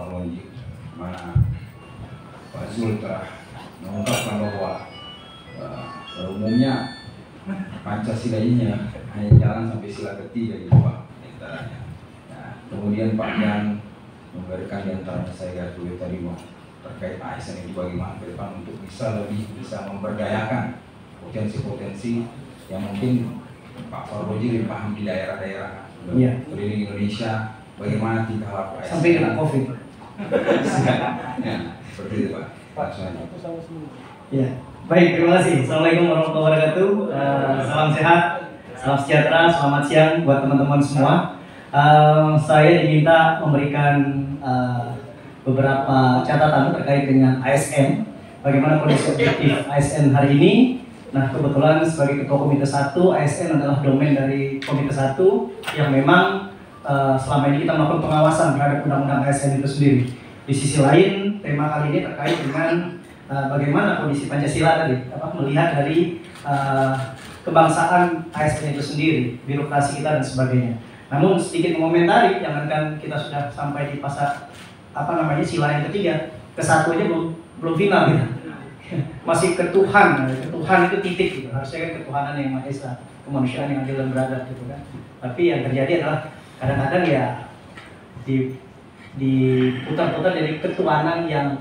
Farloji, mana Pak Zul telah mengungkapkan bahwa umumnya Pancasila ini hanya jalan sampai sila ketiga gitu Pak. Nah, kemudian Pak Jan memberikan diantaranya saya garis tadi terkait ASN itu bagaimana ke depan untuk bisa memberdayakan potensi-potensi yang mungkin Pak Farloji lebih paham di daerah-daerah keliling Indonesia, bagaimana kita lakukan sampai kena COVID. Ya, seperti itu Pak. Ya, baik, terima kasih. Assalamualaikum warahmatullahi wabarakatuh. Salam sehat, salam sejahtera, selamat siang buat teman-teman semua. Saya diminta memberikan beberapa catatan terkait dengan ASN, bagaimana kondisi objektif ASN hari ini. Nah, kebetulan sebagai Ketua Komite 1, ASN adalah domain dari Komite 1 yang memang selama ini kita melakukan pengawasan terhadap undang-undang ASN itu sendiri. Di sisi lain, tema kali ini terkait dengan bagaimana kondisi Pancasila tadi, melihat dari kebangsaan ASN itu sendiri, birokrasi kita dan sebagainya. Namun sedikit mengomentari, jangankan kita sudah sampai di fase sila yang ketiga, ke satu aja belum final gitu. Masih ketuhan itu titik gitu. Harusnya kan ketuhanan yang Maha Esa, kemanusiaan yang adil dan beradab gitu kan. Tapi yang terjadi adalah kadang-kadang ya diputar-putar jadi ketuhanan yang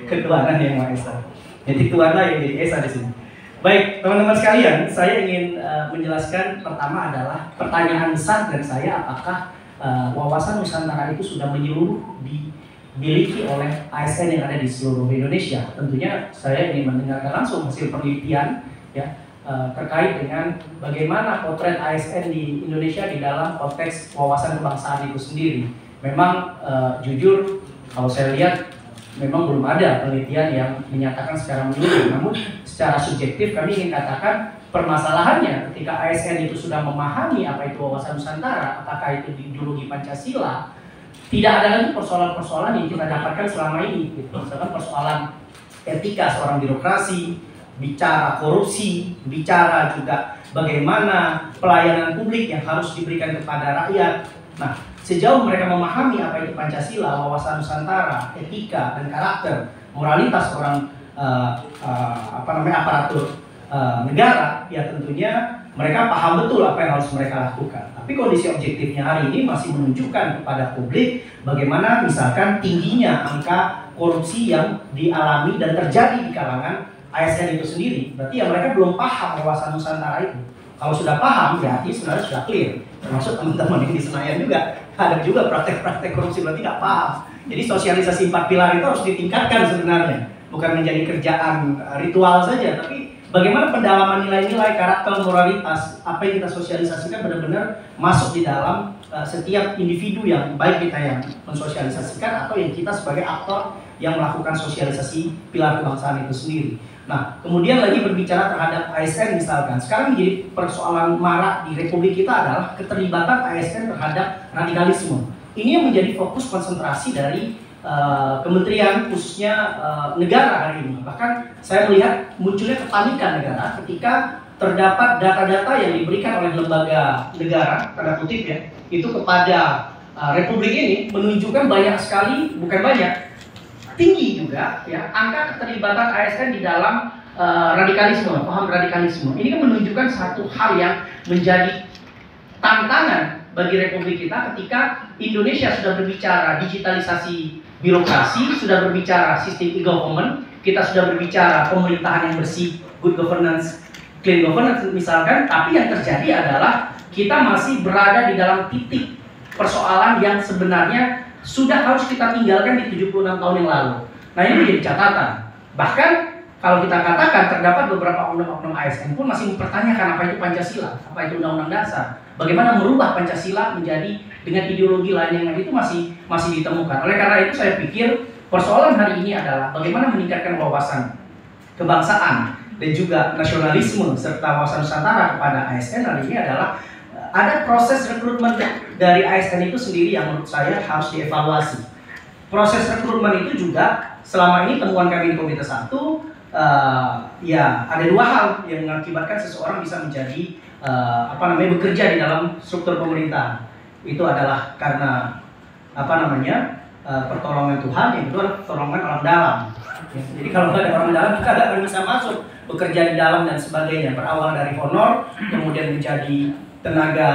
ketuhanan yang Maha Esa. Jadi Tuhanlah yang jadi Esa di sini. Baik, teman-teman sekalian, saya ingin menjelaskan pertama adalah pertanyaan besar dari saya, apakah wawasan Nusantara itu sudah menyeluruh dimiliki oleh ASN yang ada di seluruh Indonesia. Tentunya saya ingin mendengarkan langsung hasil penelitian ya terkait dengan bagaimana potret ASN di Indonesia di dalam konteks wawasan kebangsaan itu sendiri. Memang jujur kalau saya lihat memang belum ada penelitian yang menyatakan secara menyeluruh. Namun secara subjektif kami ingin katakan permasalahannya ketika ASN itu sudah memahami apa itu wawasan Nusantara, apakah itu ideologi Pancasila, tidak ada lagi persoalan-persoalan yang kita dapatkan selama ini. Misalkan persoalan etika seorang birokrasi, bicara korupsi, bicara juga bagaimana pelayanan publik yang harus diberikan kepada rakyat. Nah, sejauh mereka memahami apa itu Pancasila, wawasan Nusantara, etika dan karakter, moralitas seorang aparatur negara, ya tentunya mereka paham betul apa yang harus mereka lakukan. Tapi kondisi objektifnya hari ini masih menunjukkan kepada publik bagaimana misalkan tingginya angka korupsi yang dialami dan terjadi di kalangan ASN itu sendiri. Berarti ya mereka belum paham wawasan Nusantara itu. Kalau sudah paham, berarti sebenarnya sudah clear. Termasuk teman-teman yang di Senayan juga ada juga praktek-praktek korupsi, berarti nggak paham. Jadi sosialisasi 4 pilar itu harus ditingkatkan sebenarnya, bukan menjadi kerjaan ritual saja, tapi bagaimana pendalaman nilai-nilai, karakter, moralitas, apa yang kita sosialisasikan benar-benar masuk di dalam setiap individu yang baik kita yang mensosialisasikan atau yang kita sebagai aktor yang melakukan sosialisasi pilar kebangsaan itu sendiri. Nah, kemudian lagi berbicara terhadap ASN misalkan, sekarang menjadi persoalan marak di Republik kita adalah keterlibatan ASN terhadap radikalisme. Ini yang menjadi fokus konsentrasi dari kementerian khususnya negara hari ini. Bahkan saya melihat munculnya kepanikan negara ketika terdapat data-data yang diberikan oleh lembaga negara, tanda kutip ya, itu kepada Republik ini menunjukkan banyak sekali, bukan banyak, tinggi juga ya angka keterlibatan ASN di dalam radikalisme, paham radikalisme. Ini kan menunjukkan satu hal yang menjadi tantangan bagi Republik kita ketika Indonesia sudah berbicara digitalisasi birokrasi, sudah berbicara sistem e-government, kita sudah berbicara pemerintahan yang bersih, good governance, clean governance misalkan, tapi yang terjadi adalah kita masih berada di dalam titik persoalan yang sebenarnya sudah harus kita tinggalkan di 76 tahun yang lalu. Nah, ini menjadi catatan. Bahkan kalau kita katakan terdapat beberapa oknum-oknum ASN pun masih mempertanyakan apa itu Pancasila, apa itu Undang-Undang Dasar. Bagaimana merubah Pancasila menjadi dengan ideologi lain yang itu masih ditemukan. Oleh karena itu saya pikir persoalan hari ini adalah bagaimana meningkatkan wawasan kebangsaan dan juga nasionalisme serta wawasan Nusantara kepada ASN hari ini adalah ada proses rekrutmen dari ASN itu sendiri yang menurut saya harus dievaluasi. Proses rekrutmen itu juga selama ini temuan kami di Komite 1 ya ada dua hal yang mengakibatkan seseorang bisa menjadi bekerja di dalam struktur pemerintahan. Itu adalah karena pertolongan Tuhan, yang kedua adalah pertolongan orang dalam. Ya, jadi kalau nggak ada orang dalam kita nggak akan bisa masuk bekerja di dalam dan sebagainya. Berawal dari honor, kemudian menjadi tenaga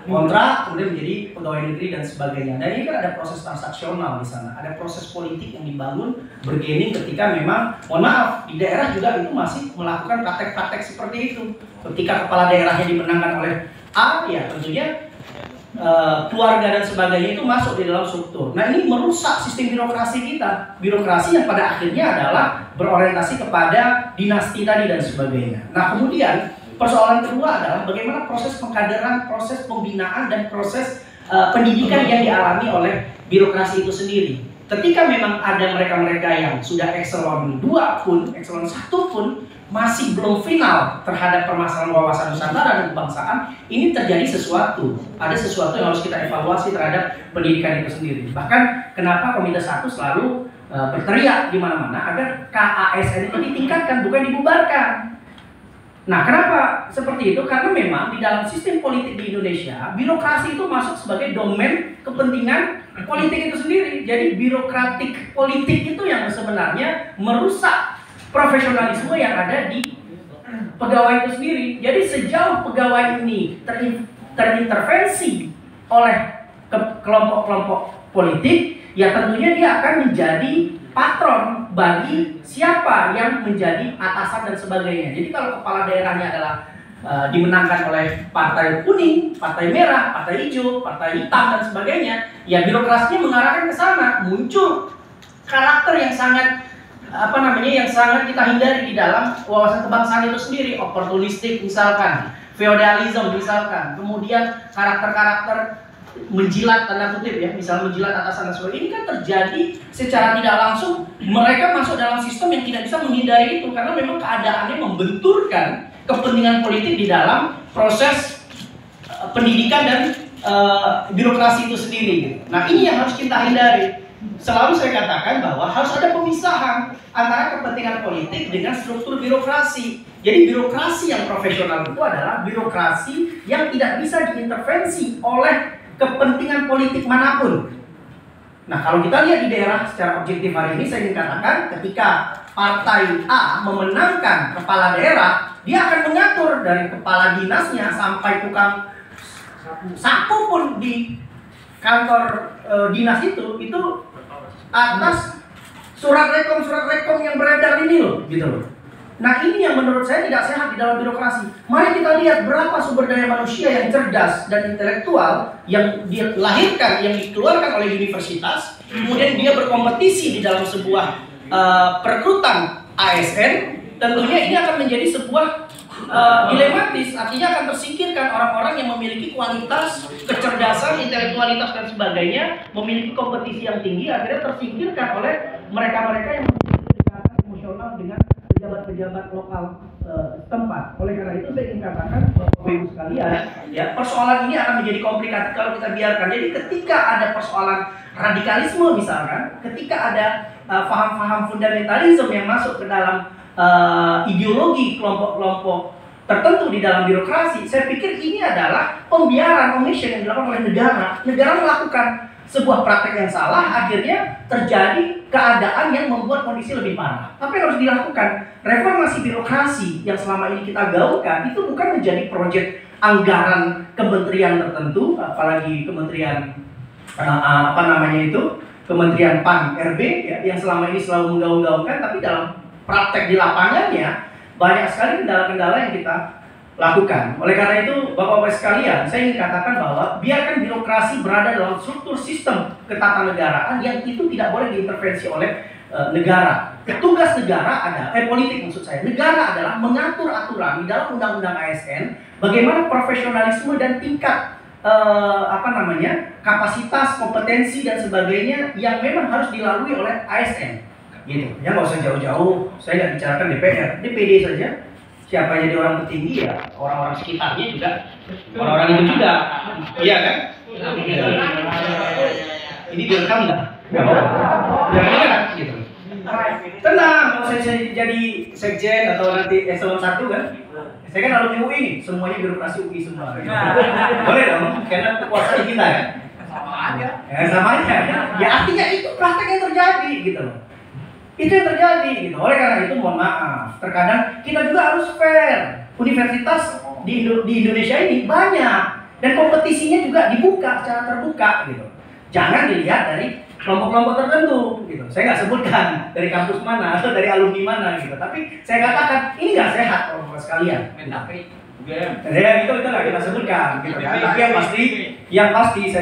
kontrak, kemudian menjadi pegawai negeri dan sebagainya. Dan ini kan ada proses transaksional di sana, ada proses politik yang dibangun bergening ketika memang, mohon maaf, di daerah juga itu masih melakukan praktek-praktek seperti itu. Ketika kepala daerahnya dimenangkan oleh A, ya tentunya keluarga dan sebagainya itu masuk di dalam struktur. Nah, ini merusak sistem birokrasi kita. Birokrasi yang pada akhirnya adalah berorientasi kepada dinasti tadi dan sebagainya. Nah, kemudian persoalan kedua adalah bagaimana proses pengkaderan, proses pembinaan, dan proses pendidikan yang dialami oleh birokrasi itu sendiri. Ketika memang ada mereka-mereka yang sudah ekselon 2 pun, ekselon 1 pun masih belum final terhadap permasalahan wawasan Nusantara dan kebangsaan, ini terjadi sesuatu. Ada sesuatu yang harus kita evaluasi terhadap pendidikan itu sendiri. Bahkan kenapa Komite 1 selalu berteriak di mana-mana agar KASN itu ditingkatkan, bukan dibubarkan. Nah, kenapa seperti itu? Karena memang di dalam sistem politik di Indonesia, birokrasi itu masuk sebagai domain kepentingan politik itu sendiri. Jadi birokratik politik itu yang sebenarnya merusak profesionalisme yang ada di pegawai itu sendiri. Jadi sejauh pegawai ini terintervensi oleh kelompok-kelompok politik, ya tentunya dia akan menjadi patron bagi siapa yang menjadi atasan dan sebagainya. Jadi kalau kepala daerahnya adalah dimenangkan oleh partai kuning, partai merah, partai hijau, partai hitam dan sebagainya, ya birokrasinya mengarahkan ke sana. Muncul karakter yang sangat yang sangat kita hindari di dalam wawasan kebangsaan itu sendiri. Oportunistik misalkan, feodalisme misalkan, kemudian karakter-karakter menjilat, tanda kutip ya, misalnya menjilat atasan dan sebagainya. Ini kan terjadi secara tidak langsung. Mereka masuk dalam sistem yang tidak bisa menghindari itu, karena memang keadaannya membenturkan kepentingan politik di dalam proses pendidikan dan birokrasi itu sendiri. Nah, ini yang harus kita hindari. Selalu saya katakan bahwa harus ada pemisahan antara kepentingan politik dengan struktur birokrasi. Jadi birokrasi yang profesional itu adalah birokrasi yang tidak bisa diintervensi oleh kepentingan politik manapun. Nah, kalau kita lihat di daerah secara objektif hari ini, saya ingin katakan ketika partai A memenangkan kepala daerah, dia akan mengatur dari kepala dinasnya sampai tukang sapu pun di kantor dinas itu atas surat rekom yang beredar ini loh, gitu loh. Nah, ini yang menurut saya tidak sehat di dalam birokrasi. Mari kita lihat berapa sumber daya manusia yang cerdas dan intelektual yang dilahirkan, yang dikeluarkan oleh universitas, kemudian dia berkompetisi di dalam sebuah perekrutan ASN. Tentunya ini akan menjadi sebuah dilematis, artinya akan tersingkirkan orang-orang yang memiliki kualitas, kecerdasan, intelektualitas dan sebagainya, memiliki kompetisi yang tinggi, akhirnya tersingkirkan oleh mereka-mereka yang memiliki kedekatan emosional dengan pejabat-pejabat lokal setempat. Oleh karena itu saya ingin katakan Bapak Ibu sekalian, ya, persoalan ini akan menjadi komplikated kalau kita biarkan. Jadi ketika ada persoalan radikalisme misalkan, ketika ada paham-paham fundamentalisme yang masuk ke dalam ideologi kelompok-kelompok tertentu di dalam birokrasi, saya pikir ini adalah pembiaran, omission yang dilakukan oleh negara. Negara melakukan sebuah praktek yang salah, akhirnya terjadi keadaan yang membuat kondisi lebih parah. Tapi harus dilakukan reformasi birokrasi yang selama ini kita gaungkan itu bukan menjadi proyek anggaran kementerian tertentu, apalagi kementerian Kementerian PAN RB ya, yang selama ini selalu menggaung-gaungkan, tapi dalam praktek di lapangannya banyak sekali kendala-kendala yang kita lakukan. Oleh karena itu, Bapak-Bapak sekalian, saya ingin katakan bahwa biarkan birokrasi berada dalam struktur sistem ketatanegaraan yang itu tidak boleh diintervensi oleh negara. Tugas negara adalah, politik maksud saya, negara adalah mengatur aturan di dalam undang-undang ASN, bagaimana profesionalisme dan tingkat kapasitas, kompetensi dan sebagainya yang memang harus dilalui oleh ASN. Gitu. Ya nggak usah jauh-jauh, saya nggak bicarakan DPR, DPD saja. Siapa jadi orang tertinggi ya orang-orang sekitarnya juga, orang-orang itu juga, iya kan? Ini direkam nggak? Direkam kan? Gitu. Tenang, kalau saya jadi sekjen atau nanti eselon 1 kan, saya kan alumni UI nih, semuanya birokrasi UI semua. Boleh dong, karena kekuasaan kita kan. Sama aja. Ya artinya itu gitu loh. Itu yang terjadi gitu. Oleh karena itu mohon maaf, terkadang kita juga harus fair. Universitas di Indonesia ini banyak dan kompetisinya juga dibuka secara terbuka gitu. Jangan dilihat dari kelompok-kelompok tertentu gitu. Saya nggak sebutkan dari kampus mana atau dari alumni mana gitu. Tapi saya katakan ini nggak sehat kalau sekalian. Tapi Ya itu nggak kita sebutkan gitu kan. Tapi yang pasti saya